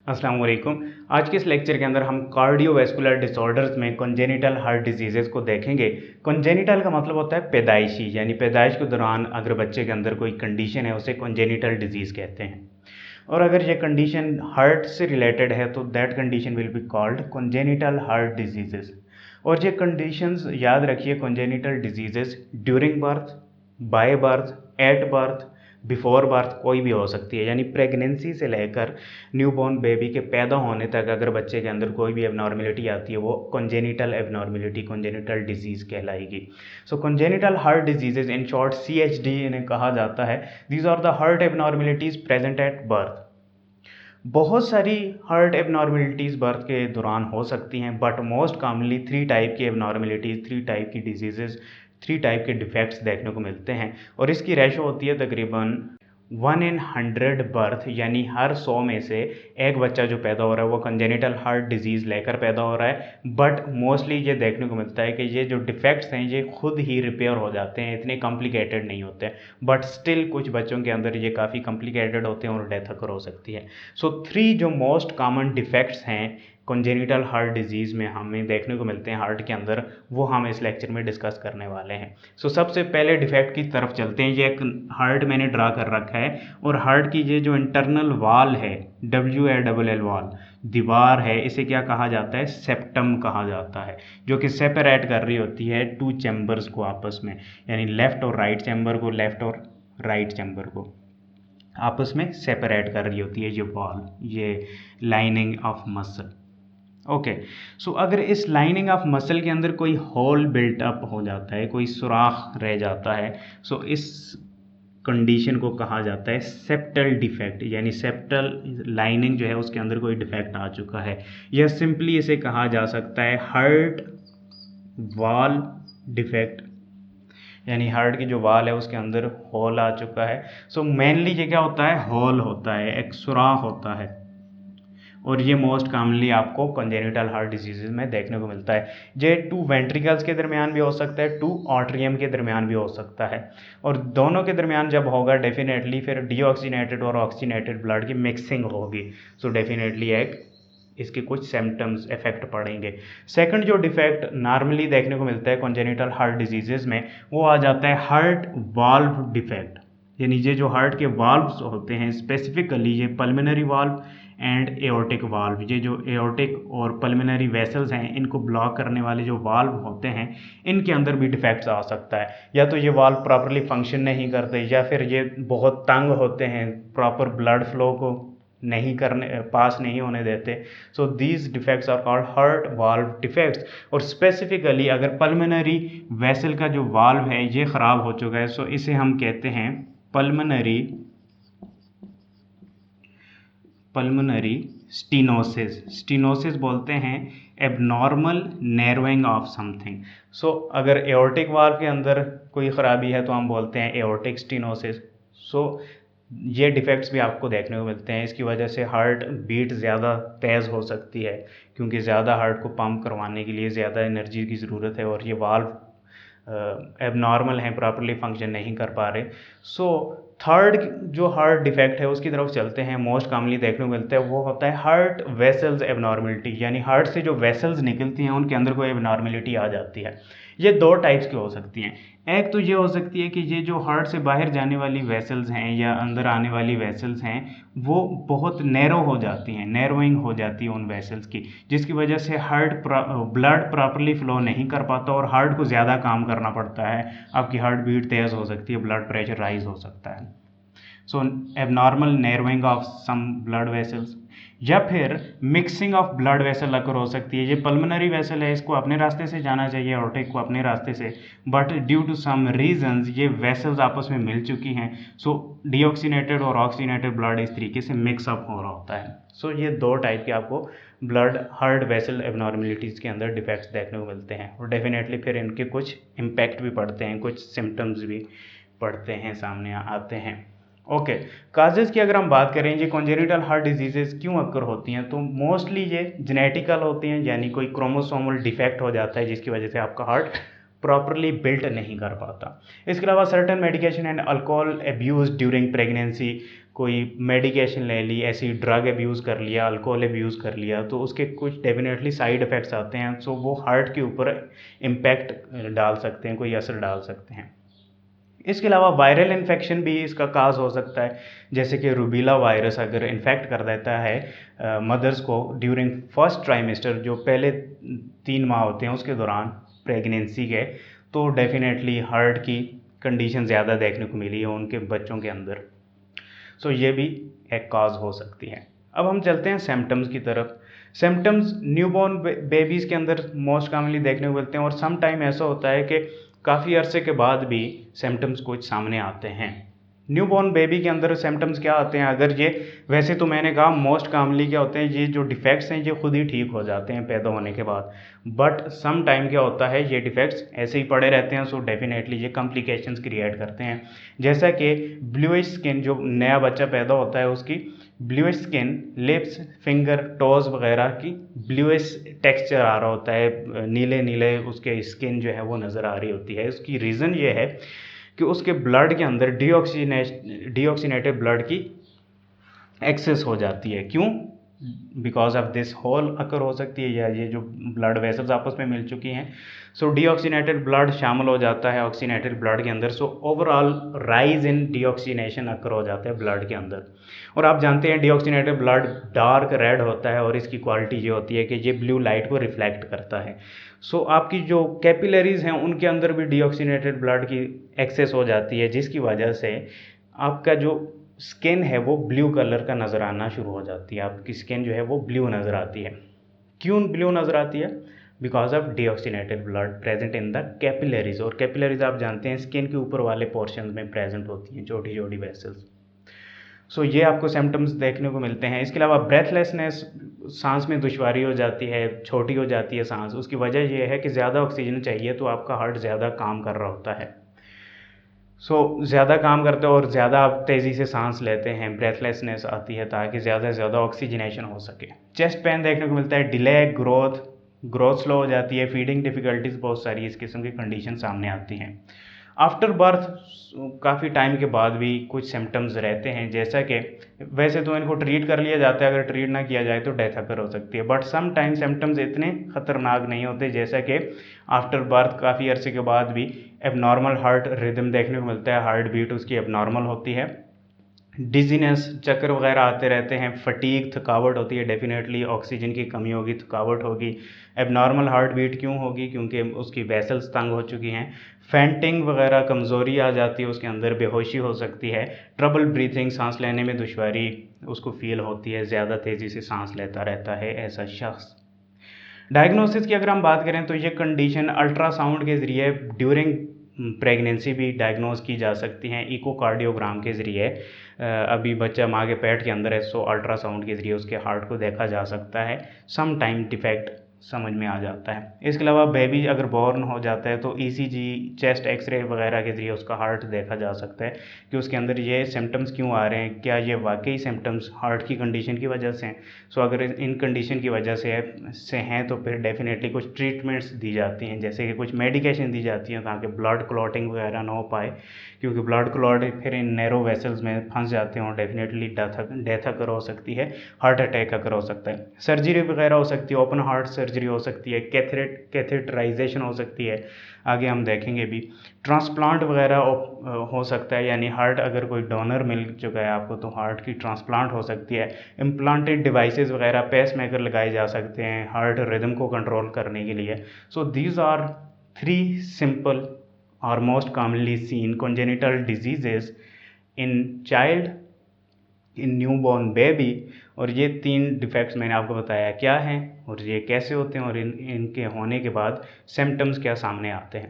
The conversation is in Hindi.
अस्सलाम वालेकुम। आज के इस लेक्चर के अंदर हम कार्डियोवैस्कुलर डिसऑर्डर्स में कॉन्जेनिटल हार्ट डिजीज़ेज़ को देखेंगे। कॉन्जेनिटल का मतलब होता है पैदाइशी, यानी पैदाइश के दौरान अगर बच्चे के अंदर कोई कंडीशन है उसे कॉन्जेनिटल डिजीज़ कहते हैं। और अगर ये कंडीशन हार्ट से रिलेटेड है तो that condition will be called congenital heart diseases. और ये कंडीशंस याद रखिए, congenital diseases during birth, by birth, at birth, before birth कोई भी हो सकती है। यानी प्रेगनेंसी से लेकर न्यूबॉर्न बेबी के पैदा होने तक अगर बच्चे के अंदर कोई भी एबनॉर्मेलिटी आती है वो कॉन्जेनिटल एबनॉर्मेलिटी, कॉन्जेनिटल डिजीज़ कहलाएगी। So congenital heart diseases, in short CHD इन्हें कहा जाता है। These are the heart abnormalities present at birth. बहुत सारी हार्ट एबनॉर्मेलिटीज़ बर्थ के दौरान हो सकती हैं, बट मोस्ट कॉमनली 3 टाइप की एबनॉर्मेलिटीज़, 3 टाइप की डिजीज़ेज़, 3 टाइप के डिफेक्ट्स देखने को मिलते हैं। और इसकी रेशो होती है तकरीबन 1 in 100 बर्थ, यानी हर 100 में से एक बच्चा जो पैदा हो रहा है वो कंजेनिटल हार्ट डिजीज़ लेकर पैदा हो रहा है। बट मोस्टली ये देखने को मिलता है कि ये जो डिफेक्ट्स हैं ये खुद ही रिपेयर हो जाते हैं, इतने कॉम्प्लिकेटेड नहीं होते हैं। बट स्टिल कुछ बच्चों के अंदर ये काफ़ी कॉम्प्लिकेटेड होते हैं और डेथ अकर हो सकती है। सो 3 जो मोस्ट कॉमन डिफेक्ट्स हैं कॉन्जेनिटल हार्ट डिजीज़ में हमें देखने को मिलते हैं हार्ट के अंदर, वो हम इस लेक्चर में डिस्कस करने वाले हैं। सो सबसे पहले डिफेक्ट की तरफ चलते हैं। ये एक हार्ट मैंने ड्रा कर रखा है और हार्ट की ये जो इंटरनल वाल है, WALL वाल, दीवार है, इसे क्या कहा जाता है? सेप्टम कहा जाता है, जो कि सेपरेट कर रही होती है 2 चैम्बर्स को आपस में, यानी लेफ्ट और राइट चैम्बर को, लेफ्ट और राइट चैम्बर को आपस में सेपरेट कर रही होती है ये वॉल, ये लाइनिंग ऑफ मसल। ओके, सो अगर इस लाइनिंग ऑफ मसल के अंदर कोई होल बिल्ट अप हो जाता है, कोई सुराख रह जाता है, सो इस कंडीशन को कहा जाता है सेप्टल डिफेक्ट, यानी सेप्टल लाइनिंग जो है उसके अंदर कोई डिफेक्ट आ चुका है। या सिंपली इसे कहा जा सकता है हार्ट वॉल डिफेक्ट, यानी हार्ट की जो वाल है उसके अंदर होल आ चुका है। सो मेनली ये क्या होता है? होल होता है, एक सुराख होता है। और ये मोस्ट कॉमनली आपको कॉन्जेनिटल हार्ट डिजीज़ में देखने को मिलता है। ये 2 वेंट्रिकल्स के दरमियान भी हो सकता है, 2 आर्टरियम के दरमियान भी हो सकता है। और दोनों के दरमियान जब होगा डेफिनेटली फिर डीऑक्सीनेटेड और ऑक्सीनेटेड ब्लड की मिक्सिंग होगी। सो डेफिनेटली एक इसके कुछ सिम्टम्स इफेक्ट पड़ेंगे। सेकंड जो डिफेक्ट नॉर्मली देखने को मिलता है कॉन्जेनिटल हार्ट डिजीज़ में, वो आ जाता है हार्ट वाल्व डिफेक्ट। यानी ये जो हार्ट के वाल्व्स होते हैं, स्पेसिफिकली ये pulmonary valve and aortic valve, ये जो एओर्टिक और पल्मोनरी वेसल्स हैं इनको ब्लॉक करने वाले जो वाल्व होते हैं, इनके अंदर भी डिफेक्ट्स आ सकता है। या तो ये वाल्व प्रॉपरली फंक्शन नहीं करते, या फिर ये बहुत तंग होते हैं, प्रॉपर ब्लड फ्लो को नहीं करने, पास नहीं होने देते। So these defects are called heart valve defects. और स्पेसिफिकली अगर पल्मोनरी वेसल का जो वाल्व है ये ख़राब हो चुका है, सो इसे हम कहते हैं पल्मोनरी स्टीनोसिस। स्टीनोसिस बोलते हैं एबनॉर्मल नैरोइंग ऑफ समथिंग। सो अगर एओर्टिक वाल्व के अंदर कोई ख़राबी है तो हम बोलते हैं एओर्टिक स्टीनोसिस। सो ये डिफेक्ट्स भी आपको देखने को मिलते हैं। इसकी वजह से हार्ट बीट ज़्यादा तेज़ हो सकती है, क्योंकि ज़्यादा हार्ट को पंप करवाने के लिए ज़्यादा एनर्जी की ज़रूरत है और ये वाल्व एबनॉर्मल हैं, प्रॉपरली फंक्शन नहीं कर पा रहे। सो थर्ड जो हार्ट डिफेक्ट है उसकी तरफ चलते हैं, मोस्ट कॉमनली देखने को मिलता है, वो होता है हार्ट वेसल्स एबनॉर्मलिटी। यानी हार्ट से जो वेसल्स निकलती हैं उनके अंदर कोई एबनॉर्मलिटी आ जाती है। ये 2 टाइप्स की हो सकती हैं। एक तो ये हो सकती है कि ये जो हार्ट से बाहर जाने वाली वेसल्स हैं या अंदर आने वाली वेसल्स हैं वो बहुत नैरो हो जाती हैं, नैरोइंग हो जाती है उन वेसल्स की, जिसकी वजह से ब्लड प्रॉपरली फ्लो नहीं कर पाता और हार्ट को ज़्यादा काम करना पड़ता है। आपकी हार्ट बीट तेज़ हो सकती है, ब्लड प्रेशर राइज हो सकता है। So abnormal narrowing of some blood vessels, या फिर mixing of blood vessel occur हो सकती है। ये पल्मोनरी वेसल है, इसको अपने रास्ते से जाना चाहिए, ऑर्टिक को अपने रास्ते से, but due to some reasons ये वेसल्स आपस में मिल चुकी हैं। सो डीऑक्सीनेटेड और ऑक्सीनेटेड ब्लड इस तरीके से मिक्सअप हो रहा होता है। सो ये 2 टाइप के आपको ब्लड हार्ट वेसल एबनॉर्मलिटीज़ के अंदर डिफेक्ट्स देखने को मिलते हैं और डेफिनेटली फिर इनके कुछ इम्पैक्ट भी पड़ते हैं, कुछ सिम्टम्स भी पड़ते हैं, सामने आते हैं। ओके, काजेज़ की अगर हम बात करें, ये कॉन्जेनिटल हार्ट डिजीज़ेज़ क्यों अक्कर होती हैं, तो मोस्टली ये जेनेटिकल होती हैं, यानी कोई क्रोमोसोमल डिफेक्ट हो जाता है जिसकी वजह से आपका हार्ट प्रॉपरली बिल्ट नहीं कर पाता। इसके अलावा certain medication and alcohol abuse during pregnancy, कोई मेडिकेशन ले ली, ऐसी ड्रग एब्यूज़ कर लिया, अल्कोहल एब्यूज़ कर लिया, तो उसके कुछ डेफिनेटली साइड इफ़ेक्ट्स आते हैं, सो वो हार्ट के ऊपर इम्पैक्ट डाल सकते हैं, कोई असर डाल सकते हैं। इसके अलावा वायरल इन्फेक्शन भी इसका काज हो सकता है, जैसे कि रूबीला वायरस अगर इन्फेक्ट कर देता है मदर्स को ड्यूरिंग फर्स्ट ट्राइमेस्टर, जो पहले 3 माह होते हैं उसके दौरान प्रेगनेंसी के, तो डेफिनेटली हार्ट की कंडीशन ज़्यादा देखने को मिली है उनके बच्चों के अंदर। सो ये भी एक काज हो सकती है। अब हम चलते हैं सिम्टम्स की तरफ। सिम्टम्स न्यूबॉर्न बेबीज़ के अंदर मोस्ट कॉमनली देखने को मिलते हैं, और सम टाइम ऐसा होता है कि काफ़ी अरसे के बाद भी सिम्टम्स कुछ सामने आते हैं। न्यूबॉर्न बेबी के अंदर सिम्टम्स क्या आते हैं, अगर ये, वैसे तो मैंने कहा मोस्ट कॉमनली क्या होते हैं, ये जो डिफेक्ट्स हैं ये खुद ही ठीक हो जाते हैं पैदा होने के बाद, बट सम टाइम क्या होता है ये डिफेक्ट्स ऐसे ही पड़े रहते हैं, सो डेफिनेटली ये कॉम्प्लिकेशंस क्रिएट करते हैं। जैसा कि ब्लूइश स्किन, जो नया बच्चा पैदा होता है उसकी bluish skin, lips, finger, toes वगैरह की ब्लूइश टेक्सचर आ रहा होता है, नीले नीले उसके स्किन जो है वो नज़र आ रही होती है। उसकी रीज़न ये है कि उसके ब्लड के अंदर डीऑक्सीनेटेड ब्लड की एक्सेस हो जाती है। क्यों? बिकॉज ऑफ दिस होल अकर हो सकती है, या ये जो ब्लड वेसल्स आपस में मिल चुकी हैं, सो डीऑक्सीनेटेड ब्लड शामिल हो जाता है ऑक्सीनेटेड ब्लड के अंदर, सो ओवरऑल राइज इन डीऑक्सीनेशन अकर हो जाता है ब्लड के अंदर। और आप जानते हैं डीऑक्सीनेटेड ब्लड डार्क रेड होता है, और इसकी क्वालिटी ये होती है कि ये ब्लू लाइट को रिफ्लेक्ट करता है। सो आपकी जो कैपिलरीज हैं उनके अंदर भी डीऑक्सीनेटेड ब्लड की एक्सेस हो जाती है, जिसकी वजह से आपका जो स्किन है वो ब्लू कलर का नज़र आना शुरू हो जाती है, आपकी स्किन जो है वो ब्लू नज़र आती है। क्यों ब्लू नज़र आती है? Because of deoxygenated blood present in the capillaries, और कैपिलरीज आप जानते हैं स्किन के ऊपर वाले पोर्शन में प्रेजेंट होती हैं, छोटी छोटी वेसल्स। सो ये आपको सिम्टम्स देखने को मिलते हैं। इसके अलावा ब्रेथलेसनेस, सांस में दुश्वारी हो जाती है, छोटी हो जाती है सांस। उसकी वजह यह है कि ज़्यादा ऑक्सीजन चाहिए, तो आपका हार्ट ज़्यादा काम कर रहा होता है, ज़्यादा काम करते हो और ज़्यादा आप तेज़ी से सांस लेते हैं, ब्रेथलेसनेस आती है, ताकि ज़्यादा से ज़्यादा ऑक्सीजनेशन हो सके। चेस्ट पेन देखने को मिलता है, डिले ग्रोथ स्लो हो जाती है, फीडिंग डिफ़िकल्टीज़, बहुत सारी इस किस्म की कंडीशन सामने आती हैं। आफ्टर बर्थ काफ़ी टाइम के बाद भी कुछ सिम्टम्स रहते हैं, जैसा कि वैसे तो इनको ट्रीट कर लिया जाता है, अगर ट्रीट ना किया जाए तो डेथ अकर हो सकती है, बट सम टाइम सिम्टम्स इतने ख़तरनाक नहीं होते, जैसा कि आफ्टर बर्थ काफ़ी अरसे के बाद भी एबनॉर्मल हार्ट रिदम देखने को मिलता है, हार्ट बीट उसकी एबनॉर्मल होती है, डिजीनेस, चक्कर वगैरह आते रहते हैं, फटीग, थकावट होती है, डेफिनेटली ऑक्सीजन की कमी होगी, थकावट होगी। एबनॉर्मल हार्ट बीट क्यों होगी? क्योंकि उसकी वेसल्स तंग हो चुकी हैं। फेंटिंग वगैरह, कमज़ोरी आ जाती है उसके अंदर, बेहोशी हो सकती है। ट्रबल ब्रीथिंग, सांस लेने में दुश्वारी उसको फील होती है, ज़्यादा तेज़ी से सांस लेता रहता है ऐसा शख्स। डायग्नोसिस की अगर हम बात करें तो ये कंडीशन अल्ट्रासाउंड के ज़रिए ड्यूरिंग प्रेगनेंसी भी डायग्नोज की जा सकती हैं, इकोकार्डियोग्राम के ज़रिए। अभी बच्चा माँ के पेट के अंदर है, सो अल्ट्रासाउंड के ज़रिए उसके हार्ट को देखा जा सकता है, सम टाइम डिफेक्ट समझ में आ जाता है। इसके अलावा बेबी अगर बॉर्न हो जाता है तो ईसीजी, चेस्ट एक्सरे वगैरह के ज़रिए उसका हार्ट देखा जा सकता है कि उसके अंदर ये सिम्टम्स क्यों आ रहे हैं, क्या ये वाकई सिम्टम्स हार्ट की कंडीशन की वजह से हैं। सो अगर इन कंडीशन की वजह से हैं तो फिर डेफिनेटली कुछ ट्रीटमेंट्स दी जाती हैं, जैसे कि कुछ मेडिकेशन दी जाती हैं ताकि ब्लड क्लॉटिंग वगैरह ना हो पाए, क्योंकि ब्लड क्लॉट फिर इन नैरो वेसल्स में फंस जाते हैं और डेफिनेटली डेथ अकर हो सकती है, हार्ट अटैक अकर हो सकता है। सर्जरी वगैरह हो सकती है, ओपन हार्ट सर्जरी हो सकती है, कैथेटराइजेशन हो सकती है, आगे हम देखेंगे भी। ट्रांसप्लांट वगैरह हो सकता है, यानी हार्ट अगर कोई डोनर मिल चुका है आपको तो हार्ट की ट्रांसप्लांट हो सकती है। इम्प्लांटेड डिवाइसेस वगैरह, पेस मेकर लगाए जा सकते हैं हार्ट रिदम को कंट्रोल करने के लिए। सो दीज आर 3 सिंपल और most commonly seen congenital diseases in child, in newborn baby. और ये 3 डिफेक्ट्स मैंने आपको बताया क्या हैं और ये कैसे होते हैं और इनके होने के बाद सिम्टम्स क्या सामने आते हैं।